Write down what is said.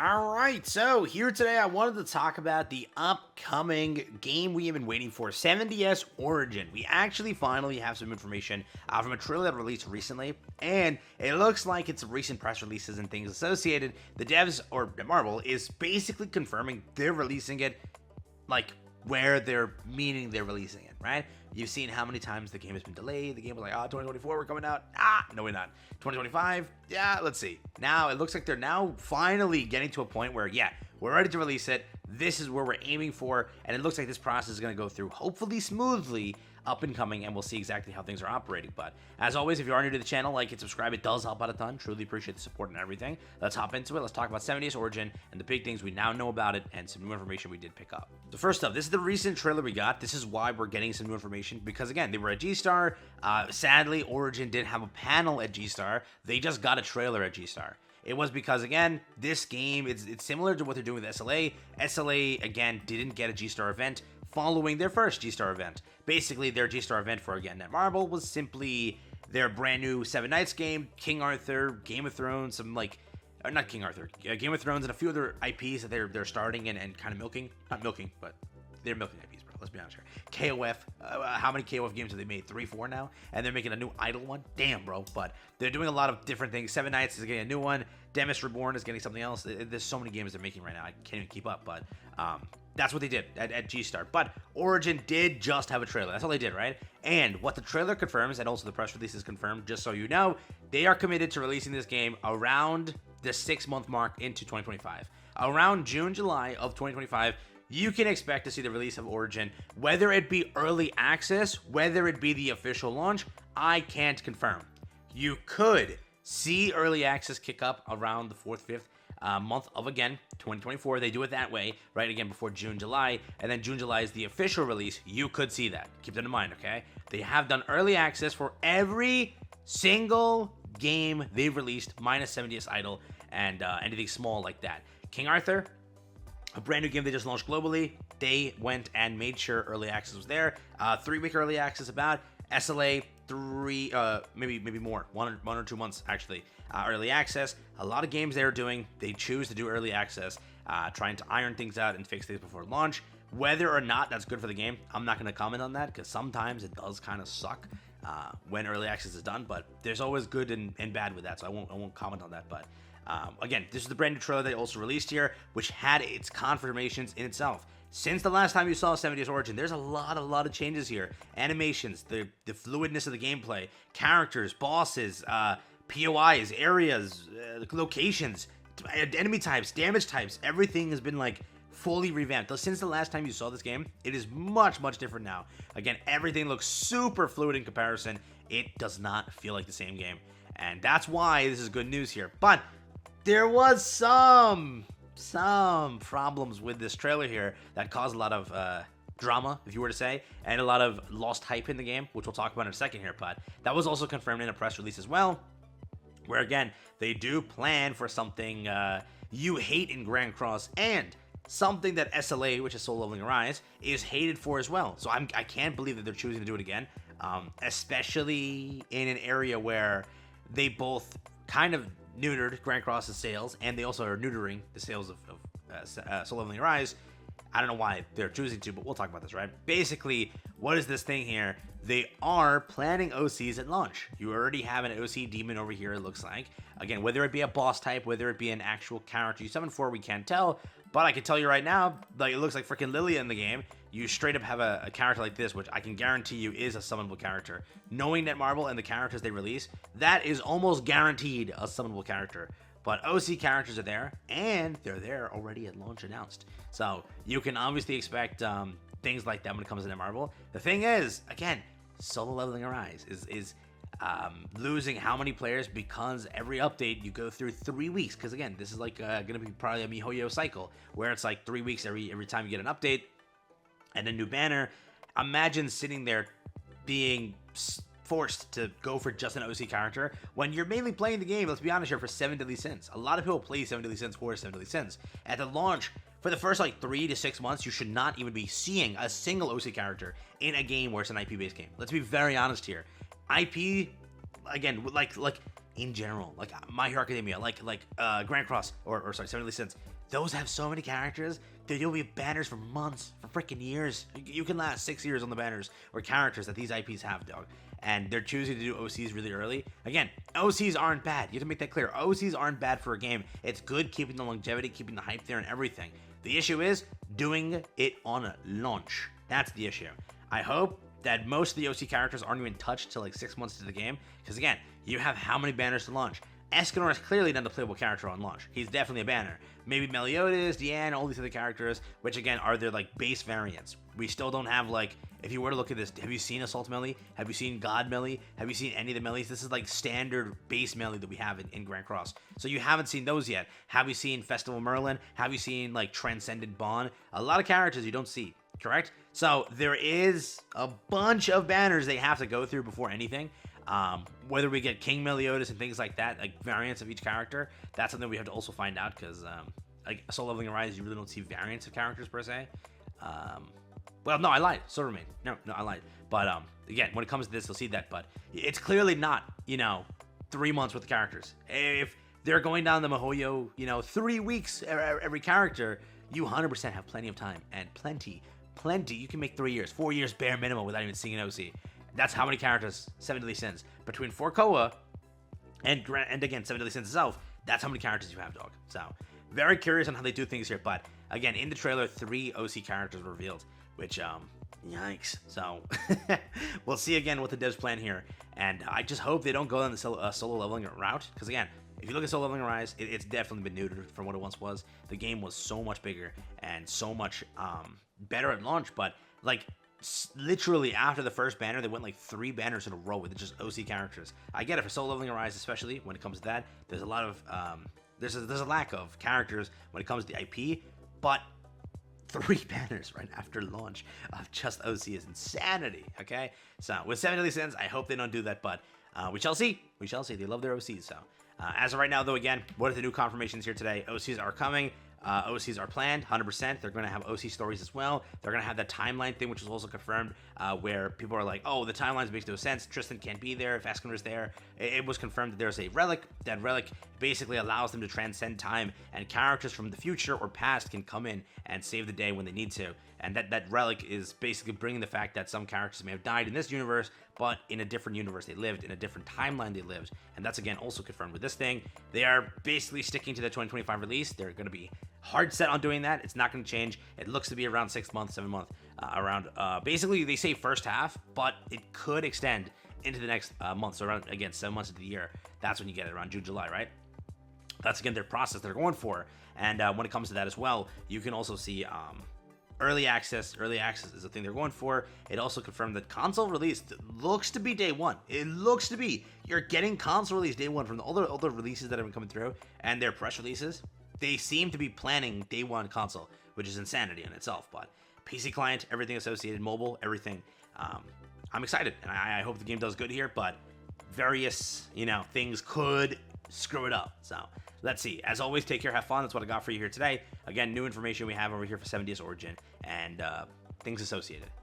All right, so here today I wanted to talk about the upcoming game we have been waiting for, 7DS Origin. We actually finally have some information from a trailer that released recently, and it looks like it's recent press releases and things associated. The devs, or Marvel, is basically confirming they're releasing it like where they're meaning they're releasing it, right? You've seen how many times the game has been delayed. The game was like, 2024, we're coming out. No, we're not. 2025, yeah, let's see. Now, it looks like they're now finally getting to a point where, yeah, we're ready to release it. This is where we're aiming for, and it looks like this process is going to go through hopefully smoothly, up and coming, and we'll see exactly how things are operating. But as always, if you are new to the channel, like and subscribe. It does help out a ton. Truly appreciate the support and everything. Let's hop into it. Let's talk about 7DS Origin and the big things we now know about it and some new information we did pick up. So first up, this is the recent trailer we got. This is why we're getting some new information, because again, they were at G-Star. Sadly, Origin didn't have a panel at G-Star. They just got a trailer at G-Star. It was because, again, this game, it's similar to what they're doing with SLA. SLA, again, didn't get a G-Star event following their first G-Star event. Basically, their G-Star event for, again, Netmarble was simply their brand new Seven Knights game, King Arthur, Game of Thrones, some, like, not King Arthur, Game of Thrones, and a few other IPs that they're starting and kind of milking. Not milking, but they're milking IPs, bro. Let's be honest here. KOF, how many KOF games have they made? 3, 4 now? And they're making a new Idol one? Damn, bro. But they're doing a lot of different things. Seven Knights is getting a new one. Demis Reborn is getting something else. There's so many games they're making right now. I can't even keep up, but that's what they did at G-Star. But Origin did just have a trailer. That's all they did, right? And what the trailer confirms, and also the press release is confirmed, just so you know, they are committed to releasing this game around the 6-month mark into 2025. Around June, July of 2025, you can expect to see the release of Origin. Whether it be early access, whether it be the official launch, I can't confirm. You could see early access kick up around the 4th, 5th month of, again, 2024. They do it that way, right? Again, before June, July, and then June, July is the official release. You could see that. Keep that in mind, okay? They have done early access for every single game they've released, minus 7DS Idol and anything small like that. King Arthur, a brand new game they just launched globally. They went and made sure early access was there. 3-week early access about. SLA, maybe more, one or 2 months actually. Early access. A lot of games they're doing, they choose to do early access, trying to iron things out and fix things before launch. Whether or not that's good for the game, I'm not going to comment on that, because sometimes it does kind of suck when early access is done. But there's always good and bad with that, so I won't comment on that. But again, this is the brand new trailer they also released here, which had its confirmations in itself. Since the last time you saw 7DS Origin, there's a lot of changes here. Animations, the fluidness of the gameplay, characters, bosses, POIs, areas, locations, enemy types, damage types. Everything has been like fully revamped. Since the last time you saw this game, it is much different now. Again, everything looks super fluid in comparison. It does not feel like the same game, and that's why this is good news here. But there was some problems with this trailer here that caused a lot of drama, if you were to say, and a lot of lost hype in the game, which we'll talk about in a second here. But that was also confirmed in a press release as well, where again, they do plan for something you hate in Grand Cross, and something that SLA, which is Soul Leveling Arise, is hated for as well. So I can't believe that they're choosing to do it again, especially in an area where they both kind of neutered Grand Cross's sales, and they also are neutering the sales of Soul Leveling Arise. I don't know why they're choosing to, but we'll talk about this, right? Basically, what is this thing here? They are planning OCs at launch. You already have an OC demon over here, it looks like. Again, whether it be a boss type, whether it be an actual character you summon for, we can't tell. But I can tell you right now, like, it looks like freaking Lilia in the game. You straight up have a character like this, which I can guarantee you is a summonable character. Knowing Netmarble and the characters they release, that is almost guaranteed a summonable character. But OC characters are there, and they're there already at launch announced. So you can obviously expect things like that when it comes to Netmarble. The thing is, again, Solo Leveling Arise is losing how many players, because every update you go through 3 weeks. Because again, this is like going to be probably a MiHoYo cycle, where it's like 3 weeks every time you get an update and a new banner. Imagine sitting there being forced to go for just an OC character when you're mainly playing the game, let's be honest here, for 7 Deadly Sins. A lot of people play 7 Deadly Sins for 7 Deadly Sins. At the launch, for the first like 3 to 6 months, you should not even be seeing a single OC character in a game where it's an IP-based game. Let's be very honest here. IP, again, like in general, like My Hero Academia, like Grand Cross, or sorry, 70 Cents. Those have so many characters that you'll be banners for months, for freaking years. You can last 6 years on the banners or characters that these IPs have, dog. And they're choosing to do OCs really early. Again, OCs aren't bad. You have to make that clear. OCs aren't bad for a game. It's good keeping the longevity, keeping the hype there and everything. The issue is doing it on launch. That's the issue. I hope that most of the OC characters aren't even touched till like 6 months into the game. Because again, you have how many banners to launch? Escanor is clearly not a playable character on launch. He's definitely a banner. Maybe Meliodas, Deanne, all these other characters, which again are their like base variants. We still don't have like, if you were to look at this, have you seen Assault Melee? Have you seen God Melee? Have you seen any of the Melees? This is like standard base Melee that we have in Grand Cross. So you haven't seen those yet. Have you seen Festival Merlin? Have you seen like Transcendent Bond? A lot of characters you don't see, correct? So there is a bunch of banners they have to go through before anything. Whether we get King Meliodas and things like that, like variants of each character, that's something we have to also find out, because like Soul Leveling Arise, you really don't see variants of characters per se. Well, no, I lied. Soul Remain. No, I lied. But again, when it comes to this, you'll see that. But it's clearly not, 3 months worth of characters. If they're going down the MiHoYo, 3 weeks every character, you 100% have plenty of time, and plenty. You can make 3 years, 4 years bare minimum without even seeing an OC. That's how many characters 7 Deadly Sins. Between 4 Koa and again, 7 Deadly Sins itself, that's how many characters you have, dog. So, very curious on how they do things here. But, again, in the trailer, 3 OC characters were revealed, which, yikes. So, we'll see again what the devs plan here. And I just hope they don't go down the solo leveling route. Because, again, if you look at Solo Leveling Rise, it's definitely been neutered from what it once was. The game was so much bigger and so much better at launch. But, like, literally after the first banner, they went like 3 banners in a row with just OC characters. I get it for Soul Leveling Arise, especially when it comes to that. There's a lot of there's a lack of characters when it comes to the IP, but 3 banners right after launch of just OC is insanity. Okay, so with 7 Deadly Sins, I hope they don't do that, but we shall see. We shall see. They love their OCs. So as of right now, though, again, what are the new confirmations here today? OCs are coming. OCs are planned, 100%. They're going to have OC stories as well. They're going to have that timeline thing, which was also confirmed, where people are like, oh, the timelines makes no sense. Tristan can't be there if Escanor's there. It was confirmed that there's a relic. That relic basically allows them to transcend time, and characters from the future or past can come in and save the day when they need to. And that relic is basically bringing the fact that some characters may have died in this universe, but in a different universe they lived, in a different timeline they lived. And that's, again, also confirmed with this thing. They are basically sticking to the 2025 release. They're going to be hard set on doing that. It's not going to change. It looks to be around 6 months, 7 months, around. Basically, they say first half, but it could extend into the next month. So around, again, 7 months of the year. That's when you get it, around June, July, right? That's, again, their process they're going for. And when it comes to that as well, you can also see early access. Early access is the thing they're going for. It also confirmed that console release looks to be day one. It looks to be. You're getting console release day one from the other releases that have been coming through and their press releases. They seem to be planning day one console, which is insanity in itself. But PC client, everything associated, mobile, everything. I'm excited, and I hope the game does good here. But various, things could screw it up. So let's see. As always, take care, have fun. That's what I got for you here today. Again, new information we have over here for 7DS Origin and things associated.